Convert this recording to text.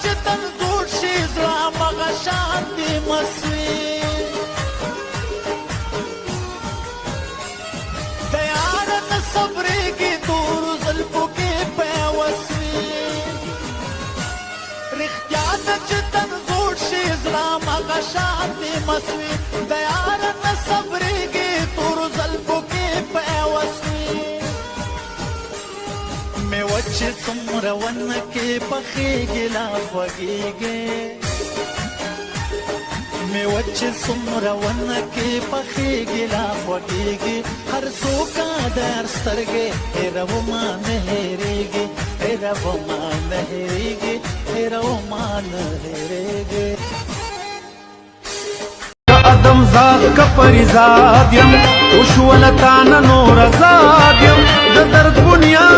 چې تنظور شي زړه مغه شانتي مسوي د یار نه صبرېږي تور زلفو کې پیوسوي رښتیا ده چې تنظور شي زړه مغه شانتي مسوي د یار نه صبرېږي تور زلفو کې پیوسوي میوه چې څومره ونه کې پخېږي لا خوږېږي میوه چې څومره ونه کې پخېږي لا خوږېږي هر څوک د هر سترګې هېرومه نه هېرېږي هېرومه نه هېرېږي هېرومه نه هېرېږي ادم ذات کپری زاد یم وشولتان نور زاد یم د درد بنیاد